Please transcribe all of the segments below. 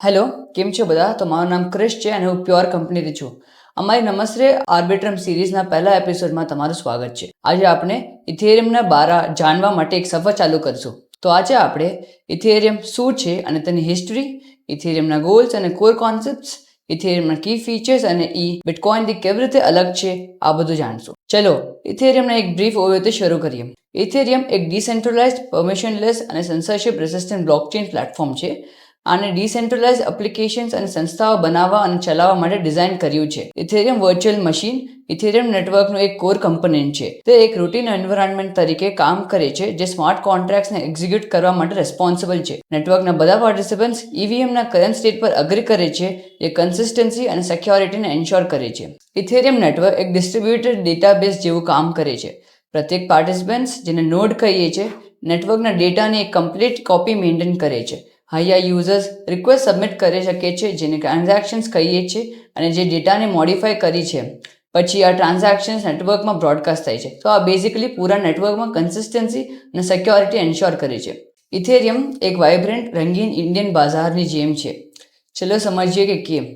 Hello, કેમ છો બધા? તો મારું નામ ક્રિશ છે અને હું પ્યોર કંપનીથી છું. અમારી નમસ્તે આર્બિટ્રમ સિરીઝના પહેલા એપિસોડમાં તમારું સ્વાગત છે. આજે આપણે ઇથેરિયમના બારા જાણવા માટે એક સફર ચાલુ કરશું. તો આજે આપણે ઇથેરિયમ શું છે અને તેની હિસ્ટ્રી, ઇથેરિયમના ગોલ્સ અને કોર કોન્સેપ્ટ્સ, ઇથેરિયમના કી ફીચર્સ અને બિટકોઇનથી કેવી રીતે અલગ છે, આ બધું જાણશું. ચલો ઇથેરિયમના એક બ્રીફ ઓવરથી શરૂ કરીએ. ઇથેરિયમ એક ડિસેન્ટ્રલાઇઝ્ડ, પરમિશનલેસ અને સેન્સરશિપ રેસિસ્ટન્ટ બ્લોકચેન પ્લેટફોર્મ છે. આને ડિસેન્ટ્રલાઇઝ એપ્લિકેશન્સ અને સંસ્થાઓ બનાવવા અને ચલાવવા માટે ડિઝાઇન કર્યું છે. ઇથેરિયમ વર્ચ્યુઅલ મશીન ઇથેરિયમ નેટવર્કનું એક કોર કમ્પોનન્ટ છે. તે એક રૂટીન એન્વાયરમેન્ટ તરીકે કામ કરે છે જે સ્માર્ટ કોન્ટ્રાક્ટ્સને એક્ઝિક્યુટ કરવા માટે રેસ્પોન્સિબલ છે. નેટવર્કના બધા પાર્ટિસિપન્ટ્સ ઇવીએમના કરંટ સ્ટેટ પર અગ્રી કરે છે, જે કન્સિસ્ટન્સી અને સિક્યોરિટીને એન્શ્યોર કરે છે. ઇથેરિયમ નેટવર્ક એક ડિસ્ટ્રીબ્યુટેડ ડેટાબેઝ જેવું કામ કરે છે. પ્રત્યેક પાર્ટિસિપન્ટ્સ, જેને નોડ કહીએ છીએ, નેટવર્કના ડેટાની એક કમ્પ્લીટ કોપી મેન્ટેન કરે છે. હાઈયા યુઝર્સ રિક્વેસ્ટ સબમિટ કરી શકે છે, જેને ટ્રાન્ઝેક્શન્સ કહીએ છીએ, અને જે ડેટાને મોડિફાઈ કરી છે પછી આ ટ્રાન્ઝેક્શન્સ નેટવર્કમાં બ્રોડકાસ્ટ થાય છે. તો આ બેઝિકલી પૂરા નેટવર્કમાં કન્સિસ્ટન્સી અને સિક્યોરિટી એન્શ્યોર કરે છે. ઇથેરિયમ એક વાઇબ્રન્ટ, રંગીન ઇન્ડિયન બજારની જેમ છે. ચલો સમજીએ કે કેમ.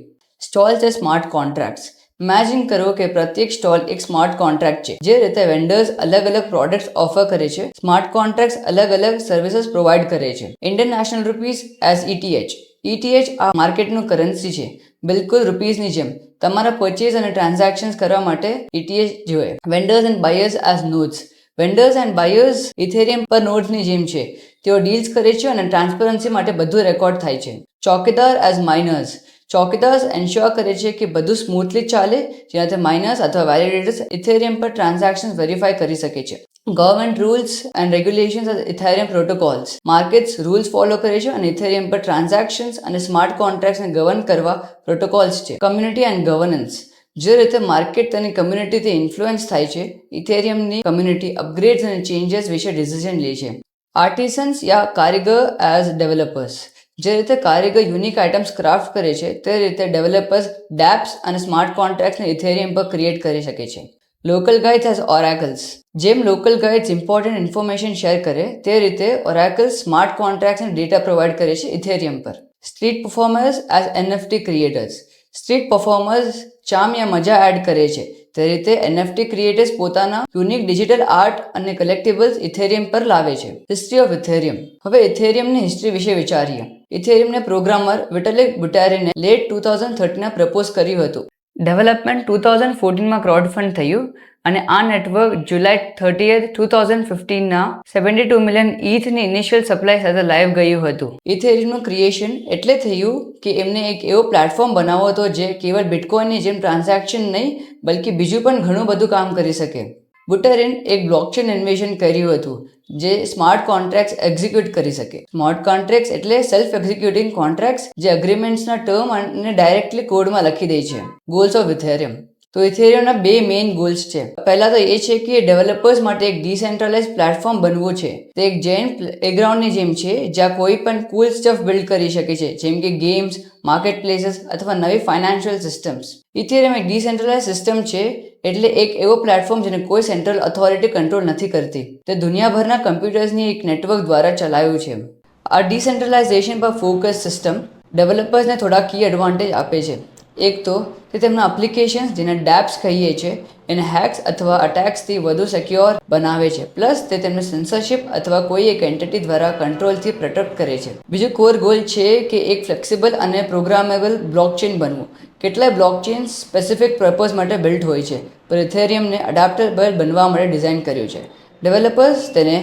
સ્ટોલ છે સ્માર્ટ કોન્ટ્રાક્ટ્સ. ઇમેજિન કરો કે પ્રત્યેક સ્ટોલ એક સ્માર્ટ કોન્ટ્રાક્ટ છે. જે રીતે વેન્ડર્સ અલગ અલગ પ્રોડક્ટ્સ ઓફર કરે છે, સ્માર્ટ કોન્ટ્રાક્ટ્સ અલગ અલગ સર્વિસીસ પ્રોવાઈડ કરે છે. Indian national rupees as ETH. ETH આ માર્કેટનું કરન્સી છે, બિલકુલ રૂપીઝની જેમ. તમારા પરચેઝ અને ટ્રાન્ઝેક્શન્સ કરવા માટે ETH જોઈએ. Vendors and buyers as nodes. Vendors and buyers Ethereum પર નોડ્સની જેમ છે. તેઓ ડીલ્સ કરે છે અને ટ્રાન્સપરન્સી માટે બધું રેકોર્ડ થાય છે. ચોકીદાર એઝ માઇનર્સ. ચોકીદાર્સ એન્શ્યોર કરે છે કે બધું સ્મૂથલી ચાલે, જેનાથી માઇનર્સ અથવા વેલિડેટર્સ ઇથેરિયમ પર ટ્રાન્ઝેક્શન્સ વેરીફાઈ કરી શકે છે. Government rules and regulations as Ethereum protocols. Markets rules follow કરે છે અને ઇથેરિયમ પર ટ્રાન્ઝેક્શન્સ અને સ્માર્ટ કોન્ટ્રાક્ટ્સને ગવર્ન કરવા પ્રોટોકોલ્સ છે. Community and governance. જે રીતે માર્કેટ તેની કમ્યુનિટીથી ઇન્ફ્લુઅન્સ થાય છે, ઇથેરિયમની કમ્યુનિટી અપગ્રેડ્સ અને ચેન્જીસ વિશે ડિસિઝન લે છે. આર્ટિસન્સ યા કારીગર એઝ ડેવલપર્સ. જે રીતે કારીગર યુનિક આઇટમ્સ ક્રાફ્ટ કરે છે, તે રીતે ડેવલપર્સ ડેપ્સ અને સ્માર્ટ કોન્ટ્રાક્ટ્સને ઇથેરિયમ પર ક્રિએટ કરી શકે છે. Local guides as oracles. જેમ local guides important information share કરે, તે રીતે ઓરેકલ્સ સ્માર્ટ કોન્ટ્રાક્ટ્સને ડેટા પ્રોવાઈડ કરે છે ઇથેરિયમ પર. Street performers as NFT creators. Street performers charm યા મજા એડ કરે છે, તે રીતે NFT ક્રિએટર્સ પોતાના યુનિક ડિજિટલ આર્ટ અને કલેક્ટિબલ્સ ઇથેરિયમ પર લાવે છે. History of Ethereum. હવે ઇથેરિયમની હિસ્ટ્રી વિશે વિચારીએ. ઇથેરિયમને પ્રોગ્રામર વિટાલિક બુટેરિને લેટ 2013 પ્રપોઝ કર્યું હતું. ડેવલપમેન્ટ 2014માં ક્રાઉડ ફંડ થયું અને આ નેટવર્ક જુલાઈ 30, 2015ના 72 મિલિયન ETHની ઇનિશિયલ સપ્લાય સાથે લાઈવ ગયું હતું. ઇથેરિયમનું ક્રિએશન એટલે થયું કે એમને એક એવો પ્લેટફોર્મ બનાવવો હતો જે કેવળ બિટકોઇનની જેમ ટ્રાન્ઝેક્શન નહીં, બલ્કિ બીજું પણ ઘણું બધું કામ કરી શકે. બુટેરિન એક બ્લોકચેન ઇન્વેન્શન કર્યું હતું જે સ્માર્ટ કોન્ટ્રાક્ટ્સ એક્ઝિક્યુટ કરી શકે. સ્માર્ટ કોન્ટ્રાક્ટ્સ એટલે સેલ્ફ એક્ઝિક્યુટિંગ કોન્ટ્રાક્ટ્સ જે અગ્રીમેન્ટ્સના ટર્મ અને ડાયરેક્ટલી કોડમાં લખી દે છે. Goals of Ethereum. તો ઇથેરિયમના બે મેઇન ગોલ્સ છે. પહેલા તો એ છે કે ડેવલપર્સ માટે એક ડિસેન્ટ્રલાઇઝ પ્લેટફોર્મ બનવું છે. તે એક જૈન પ્લેગ્રાઉન્ડની જેમ છે, જ્યાં કોઈ પણ કુલ સ્ટફ બિલ્ડ કરી શકે છે, જેમ કે ગેમ્સ, માર્કેટ પ્લેસીસ અથવા નવી ફાઇનાન્શિયલ સિસ્ટમ્સ. ઇથેરિયમ એક ડિસેન્ટ્રલાઇઝ સિસ્ટમ છે, એટલે એક એવો પ્લેટફોર્મ જેને કોઈ સેન્ટ્રલ ઓથોરિટી કંટ્રોલ નથી કરતી. તે દુનિયાભરના કમ્પ્યુટર્સની એક નેટવર્ક દ્વારા ચલાવ્યું છે. આ ડિસેન્ટ્રલાઇઝેશન પર ફોકસ સિસ્ટમ ડેવલપર્સને થોડા કી એડવાન્ટેજ આપે છે. એક તો તે તેમના એપ્લિકેશન્સ, જેને ડેપ્સ કહીએ છીએ, એને હેક્સ અથવા અટેક્સથી વધુ સિક્યોર બનાવે છે. પ્લસ તે તેમને સેન્સરશિપ અથવા કોઈ એક એન્ટિટી દ્વારા કંટ્રોલથી પ્રોટેક્ટ કરે છે. બીજો કોર ગોલ છે કે એક ફ્લેક્સિબલ અને પ્રોગ્રામેબલ બ્લોકચેન બનવું. કેટલાય બ્લોકચેન સ્પેસિફિક પર્પઝ માટે બિલ્ટ હોય છે, પણ ઇથેરિયમને એડેપ્ટેબલ બનવા માટે ડિઝાઇન કર્યું છે. ડેવલપર્સ તેને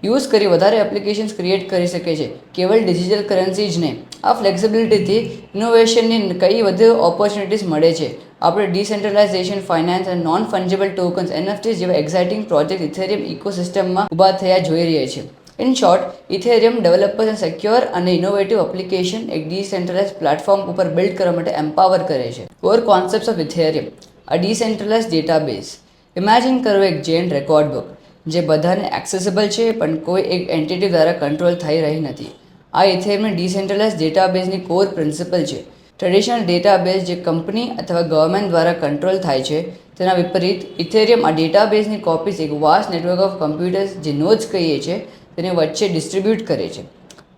યુઝ કરી વધારે એપ્લિકેશન્સ ક્રિએટ કરી શકે છે, કેવળ ડિજિટલ કરન્સી જ નહીં. આ ફ્લેક્સિબિલિટીથી ઇનોવેશનની કઈ વધુ ઓપોર્ચ્યુનિટીઝ મળે છે. આપણે ડિસેન્ટ્રલાઇઝેશન, ફાઇનાન્સ અને નોન ફંજેબલ ટોકન્સ NFTs જેવા એક્સાઇટિંગ પ્રોજેક્ટ ઇથેરિયમ ઇકોસિસ્ટમમાં ઊભા થયા જોઈ રહ્યા છે. ઇન શોર્ટ, ઇથેરિયમ ડેવલપર્સને સિક્યોર અને ઇનોવેટિવ એપ્લિકેશન એક ડિસેન્ટ્રલાઇઝ પ્લેટફોર્મ ઉપર બિલ્ડ કરવા માટે એમ્પાવર કરે છે. Core concepts of Ethereum. A decentralise database. Imagine કરો એક જૈન રેકોર્ડ બુક જે બધાને એક્સેસિબલ છે, પણ કોઈ એક એન્ટિટી દ્વારા કંટ્રોલ થઈ રહી નથી. આ ઇથેરિયમની ડિસેન્ટ્રલાઇઝ ડેટાબેઝની કોર પ્રિન્સિપલ છે. ટ્રેડિશનલ ડેટાબેઝ જે કંપની અથવા ગવર્મેન્ટ દ્વારા કંટ્રોલ થાય છે, તેના વિપરીત ઇથેરિયમ આ ડેટાબેઝની કોપીઝ એક વાસ્ટ નેટવર્ક ઓફ કમ્પ્યુટર્સ, જે નોડ્સ કહીએ છીએ, તેને વચ્ચે ડિસ્ટ્રીબ્યુટ કરે છે.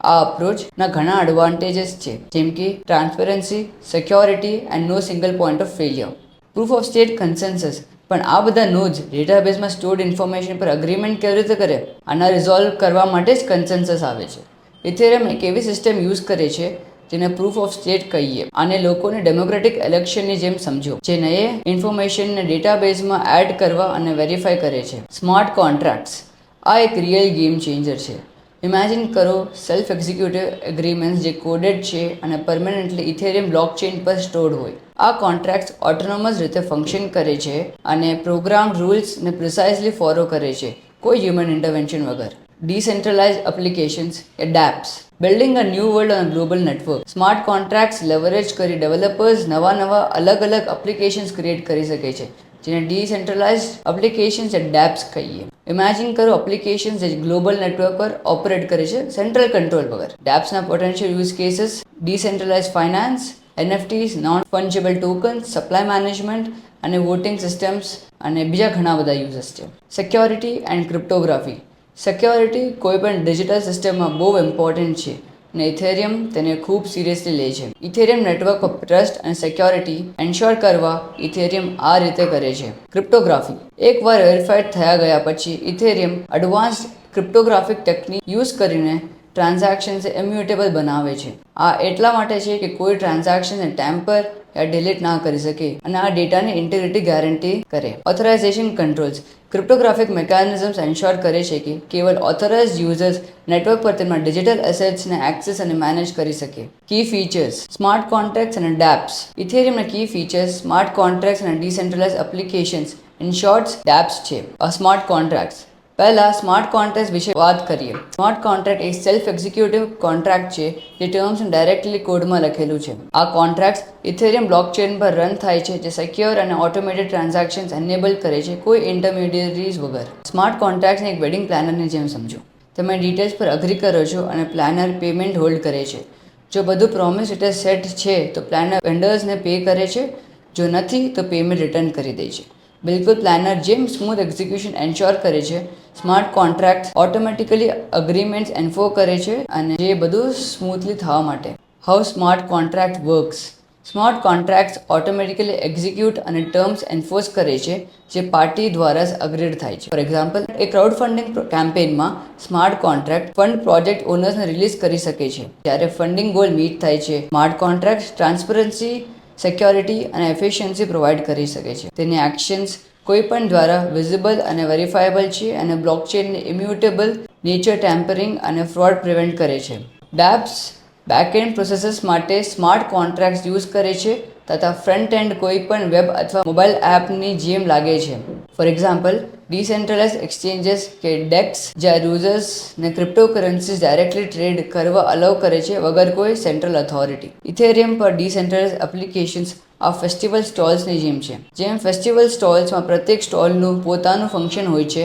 આ અપ્રોચના ઘણા એડવાન્ટેजेस છે, જેમ કે transparency, security and no single point of failure. Proof of state consensus. પણ આ બધા નોડ્સ ડેટાબેઝમાં સ્ટોર્ડ ઇન્ફોર્મેશન પર અગ્રીમેન્ટ કેવી રીતે કરે? આના રિઝોલ્વ કરવા માટે જ કન્સેન્સસ આવે છે. ઇથેરિયમ એક એવી સિસ્ટમ યુઝ કરે છે જેને પ્રૂફ ઓફ સ્ટેટ કહીએ. આને લોકોને ડેમોક્રેટિક ઇલેક્શનની જેમ સમજો, જે નયે ઇન્ફોર્મેશનને ડેટાબેઝમાં એડ કરવા અને વેરીફાઈ કરે છે. Smart contracts. આ એક રિયલ ગેમ ચેન્જર છે. ઇમેજિન કરો સેલ્ફ એક્ઝિક્યુટિવ એગ્રીમેન્ટ્સ જે કોડેડ છે અને પરમેનન્ટલી ઇથેરિયમ બ્લોકચેન પર સ્ટોર્ડ હોય. આ કોન્ટ્રાક્ટ્સ ઓટોનોમસ રીતે ફંક્શન કરે છે અને પ્રોગ્રામ રૂલ્સને પ્રિસાઇઝલી ફોલો કરે છે, કોઈ હ્યુમન ઇન્ટરવેન્શન વગર. ડિસેન્ટ્રલાઇઝ એપ્લિકેશન્સ કે dapps. Building a new world on global network. Smart contracts leverage કરી ડેવલપર્સ નવા અલગ એપ્લિકેશન્સ ક્રિએટ કરી શકે છે, જેને ડિસેન્ટ્રલાઇઝ એપ્લિકેશન્સ કે ડેપ્સ કહીએ. ઇમેજિન કરો એપ્લિકેશન્સ જે ગ્લોબલ નેટવર્ક પર ઓપરેટ કરે છે સેન્ટ્રલ કંટ્રોલ વગર. ડેપ્સના potential use cases decentralise finance, NFTs, non fungible tokens, supply management અને વોટિંગ સિસ્ટમ્સ અને બીજા ઘણા બધા યુઝર્સ છે. Security and cryptography. સિક્યોરિટી કોઈ પણ ડિજિટલ સિસ્ટમમાં બહુ ઇમ્પોર્ટન્ટ છે અને ઇથેરિયમ તેને ખૂબ સિરિયસલી લે છે. ઇથેરિયમ નેટવર્ક પર ટ્રસ્ટ અને સિક્યોરિટી એન્શ્યોર કરવા ઇથેરિયમ આ રીતે કરે છે. ક્રિપ્ટોગ્રાફી. એકવાર વેરીફાઈડ થયા ગયા પછી Ethereum advanced cryptographic technique use કરીને ટ્રાન્ઝેક્શન્સ ઇમ્યુટેબલ બનાવે છે. આ એટલા માટે છે કે કોઈ ટ્રાન્ઝેક્શનને ટેમ્પર યા ડિલીટ ના કરી શકે અને આ ડેટાની ઇન્ટિગ્રિટી ગેરંટી કરે. Authorisation controls. Cryptographic mechanisms ensure કરે છે કે કેવલ ઓથોરાઇઝ્ડ યુઝર્સ નેટવર્ક પર તેમના ડિજિટલ એસેટ્સને એક્સેસ અને મેનેજ કરી શકે. કી ફીચર્સ. સ્માર્ટ કોન્ટ્રાક્ટ્સ અને ડેપ્સ. ઇથેરિયમના કી ફીચર્સ સ્માર્ટ કોન્ટ્રાક્ટ્સ અને ડિસેન્ટ્રલાઇઝ એપ્લિકેશન્સ, ઇન શોર્ટ ડેપ્સ છે. Smart contracts. પહેલા સ્માર્ટ કોન્ટ્રાક્ટ વિશે વાત કરીએ. સ્માર્ટ કોન્ટ્રાક્ટ એક સેલ્ફ એક્ઝિક્યુટિવ કોન્ટ્રાક્ટ છે જે ટર્મ્સ ડાયરેક્ટલી કોડમાં લખેલું છે. આ કોન્ટ્રાક્ટ્સ ઇથેરિયમ બ્લોકચેન પર રન થાય છે, જે સિક્યોર અને ઓટોમેટેડ ટ્રાન્ઝેક્શન્સ એનેબલ કરે છે, કોઈ ઇન્ટરમીડિયરીઝ વગર. સ્માર્ટ કોન્ટ્રાક્ટ્સને એક વેડિંગ પ્લાનરની જેમ સમજો. તમે ડિટેલ્સ પર અગ્રી કરો છો અને પ્લાનર પેમેન્ટ હોલ્ડ કરે છે. જો બધું પ્રોમિસ ડિટેલ્સ સેટ છે તો પ્લાનર વેન્ડર્સને પે કરે છે, જો નથી તો પેમેન્ટ રિટર્ન કરી દે છે. બિલકુલ પ્લાનર જેમ સ્મૂથ એક્ઝિક્યુશન એન્શ્યોર કરે છે. Smart contract automatically agreements enforce કરે છે અને જે બધું સ્મૂથલી થવા માટે. How smart contract works. Smart contracts automatically execute અને ટર્મ્સ એન્ફોર્સ કરે છે જે પાર્ટી દ્વારા જ અગ્રીડ થાય છે. ફોર એક્ઝામ્પલ, એક ક્રાઉડ ફંડિંગ કેમ્પેઇનમાં સ્માર્ટ કોન્ટ્રાક્ટ ફંડ પ્રોજેક્ટ ઓનર્સને રિલીઝ કરી શકે છે જ્યારે ફંડિંગ ગોલ મીટ થાય છે. સ્માર્ટ કોન્ટ્રાક્ટ ટ્રાન્સપરન્સી, સિક્યોરિટી અને એફિશિયન્સી પ્રોવાઈડ કરી શકે છે. તેની એક્શન્સ કોઈપણ દ્વારા વિઝિબલ અને વેરીફાયેબલ છે અને બ્લોકચેનને ઇમ્યુટેબલ નેચર, ટેમ્પરિંગ અને ફ્રોડ પ્રિવેન્ટ કરે છે. ડેપ્સ બેકએન્ડ પ્રોસેસીસ માટે સ્માર્ટ કોન્ટ્રાક્ટ્સ યુઝ કરે છે તથા ફ્રન્ટ એન્ડ કોઈપણ વેબ અથવા મોબાઈલ એપની જેમ લાગે છે. ફોર એક્ઝામ્પલ, ડિસેન્ટ્રલાઇઝ એક્સચેન્જીસ કે ડેક્સ જ્યાં યુઝર્સને ક્રિપ્ટોકરન્સીઝ ડાયરેક્ટલી ટ્રેડ કરવા અલાઉ કરે છે વગર કોઈ સેન્ટ્રલ ઓથોરિટી. ઇથેરિયમ પર ડિસેન્ટ્રલાઇઝ એપ્લિકેશન્સ આ ફેસ્ટિવલ સ્ટોલ્સની જેમ છે. જેમ ફેસ્ટિવલ સ્ટોલ્સમાં પ્રત્યેક સ્ટોલનું પોતાનું ફંક્શન હોય છે,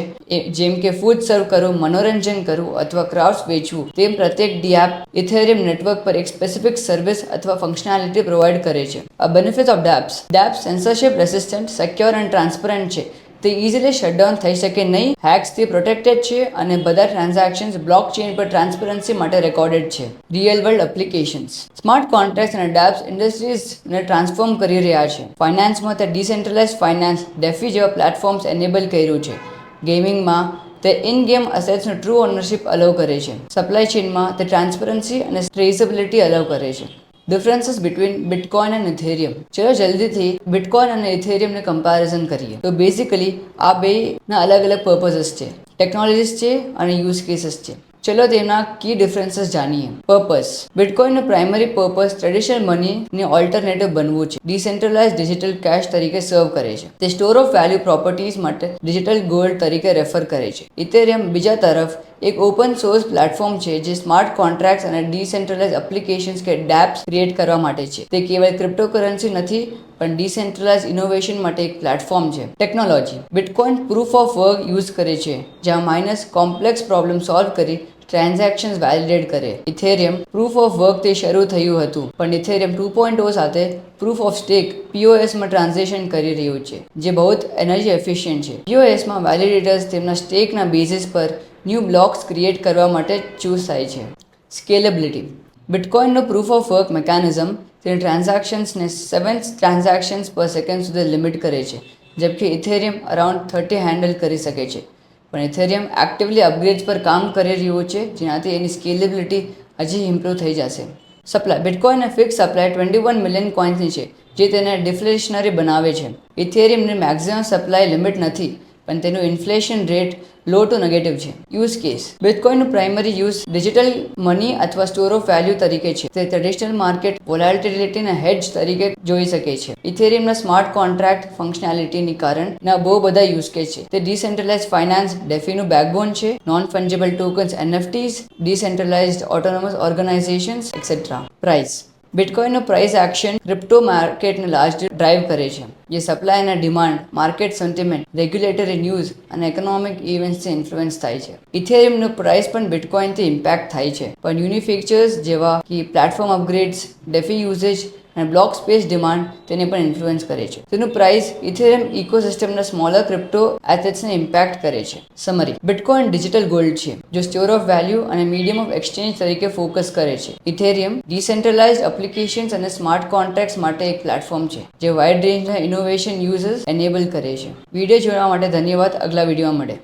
જેમ કે ફૂડ સર્વ કરવું, મનોરંજન કરવું અથવા ક્રાફ્ટ્સ વેચવું, તેમ પ્રત્યેક ડેપ ઇથેરિયમ નેટવર્ક પર એક સ્પેસિફિક સર્વિસ અથવા ફંક્શનાલિટી પ્રોવાઈડ કરે છે. આ benefit of dapps. Dapps censorship resistant, secure અને ટ્રાન્સપરન્ટ છે. તે ઇઝીલી શટડાઉન થઈ શકે નહીં, હેક્સથી પ્રોટેક્ટેડ છે અને બધા ટ્રાન્ઝેક્શન્સ બ્લોકચેન પર ટ્રાન્સપરન્સી માટે રેકોર્ડેડ છે. Real world applications. Smart contracts અને ડેપ્સ ઇન્ડસ્ટ્રીઝને ટ્રાન્સફોર્મ કરી રહ્યા છે. ફાઇનાન્સમાં તે ડિસેન્ટ્રલાઇઝ ફાઇનાન્સ, ડેફી જેવા પ્લેટફોર્મ્સ એનેબલ કર્યું છે. ગેમિંગમાં તે ઇન ગેમ અસેટ્સનો ટ્રુ ઓનરશિપ અલાઉ કરે છે. સપ્લાય ચેઇનમાં તે ટ્રાન્સપરન્સી અને ટ્રેસેબિલિટી અલાઉ કરે છે. ડિફરન્સીસ બિટવીન બિટકોઇન અને ઇથેરિયમ. ચલો જલ્દીથી બિટકોઇન અને ઇથેરિયમને કમ્પેરિઝન કરીએ. તો બેઝિકલી આ બેના અલગ પર્પઝીસ છે, ટેકનોલોજીસ છે અને યુઝ કેસીસ છે. ચલો તેમના કી ડિફરન્સીસ જાણીએ. પર્પઝ. બિટકોઇનનો પ્રાઇમરી પર્પઝ ટ્રેડિશનલ મનીની ઓલ્ટરનેટિવ બનવું છે. ડિસેન્ટ્રલાઇઝ ડિજિટલ કેશ તરીકે સર્વ કરે છે. તે સ્ટોર ઓફ વેલ્યુ પ્રોપર્ટીઝ માટે ડિજિટલ ગોલ્ડ તરીકે રેફર કરે છે. ઇથેરિયમ બીજા તરફ એક ઓપન સોર્સ પ્લેટફોર્મ છે જે સ્માર્ટ કોન્ટ્રાક્ટ્સ અને ડિસેન્ટ્રલાઇઝ એપ્લિકેશન્સ કે ડેપ્સ ક્રિએટ કરવા માટે છે. તે કેવળ ક્રિપ્ટોકરન્સી નથી પણ ડિસેન્ટ્રલાઇઝ ઇનોવેશન માટે એક પ્લેટફોર્મ છે. Technology. Bitcoin proof of work use કરે છે જ્યાં માઇનસ કોમ્પ્લેક્સ પ્રોબ્લેમ સોલ્વ કરી ટ્રાન્ઝેક્શન્સ વેલિડેટ કરે. ઇથેરિયમ પ્રૂફ ઓફ વર્ક તે શરૂ થયું હતું પણ ઇથેરિયમ 2.0 સાથે પ્રૂફ ઓફ સ્ટેક POSમાં ટ્રાન્ઝેક્શન કરી રહ્યું છે જે બહુ એનર્જી એફિશિયન્ટ છે. POSમાં વેલિડેટર્સ તેમના સ્ટેકના બેઝિસ પર ન્યૂ બ્લોક્સ ક્રિએટ કરવા માટે ચૂઝ થાય છે. સ્કેલેબિલિટી. બિટકોઇનનો પ્રૂફ ઓફ વર્ક મિકેનિઝમ તેની ટ્રાન્ઝેક્શન્સને 7 ટ્રાન્ઝેક્શન્સ પર સેકન્ડ સુધી લિમિટ કરે છે, જબકે ઇથેરિયમ અરાઉન્ડ 30 હેન્ડલ કરી શકે છે. પણ ઇથેરિયમ એક્ટિવલી અપગ્રેડ્સ પર કામ કરી રહ્યું છે, જેનાથી એની સ્કેલેબિલિટી હજી ઇમ્પ્રૂવ થઈ જશે. સપ્લાય. બિટકોઇનના ફિક્સ સપ્લાય 21 મિલિયન કોઇન્સની છે, જે તેને ડિફ્લેશનરી બનાવે છે. ઇથેરિયમની મેક્સિમમ સપ્લાય લિમિટ નથી, પણ તેનું inflation rate low to negative છે. Use case. બિટકોઇનનું પ્રાઇમરી યુઝ ડિજિટલ મની અથવા સ્ટોર ઓફ વેલ્યુ તરીકે છે. તે ટ્રેડિશનલ માર્કેટ વોલેટિલિટીના હેજ તરીકે જોઈ શકે છે. ઇથેરિયમના સ્માર્ટ કોન્ટ્રાક્ટ ફંક્શનાલિટીની કારણના બહુ બધા યુઝ કેસ છે. તે ડિસેન્ટ્રલાઇઝ ફાઇનાન્સ ડેફીનું બેકબોન છે, non fungible tokens NFTs, decentralised autonomous organisations etcetera. Price. બિટકોઇનનો પ્રાઇસ એક્શન ક્રિપ્ટો માર્કેટને લાર્જલી ડ્રાઈવ કરે છે, જે સપ્લાય અને demand, market sentiment, regulatory news અને ઇકોનોમિક ઇવેન્ટ્સથી ઇન્ફ્લુઅન્સ થાય છે. ઇથેરિયમનો પ્રાઇસ પણ બિટકોઇનથી ઇમ્પેક્ટ થાય છે, પણ યુનિક ફીચર્સ જેવા કે પ્લેટફોર્મ અપગ્રેડ્સ, ડેફી યુઝેજ અને બ્લોક સ્પેસ ડિમાન્ડ તેને પણ ઇન્ફ્લુઅન્સ કરે છે. તેનું પ્રાઇસ ઇથેરિયમ ઇકોસિસ્ટમના સ્મોલર ક્રિપ્ટો એસેટ્સને ઇમ્પેક્ટ કરે છે. સમરી. બિટકોઇન ડિજિટલ ગોલ્ડ છે, જો સ્ટોર ઓફ વેલ્યુ અને મીડિયમ ઓફ એક્સચેન્જ તરીકે ફોકસ કરે છે. ઇથેરિયમ ડિસેન્ટ્રલાઇઝ્ડ એપ્લિકેશન્સ અને સ્માર્ટ કોન્ટ્રાક્ટ્સ માટે એક પ્લેટફોર્મ છે, જે વાઇડ રેન્જના ઇનોવેશન યુઝર્સ એનેબલ કરે છે. વિડીયો જોવા માટે ધન્યવાદ. અગલા વિડીયોમાં મળે.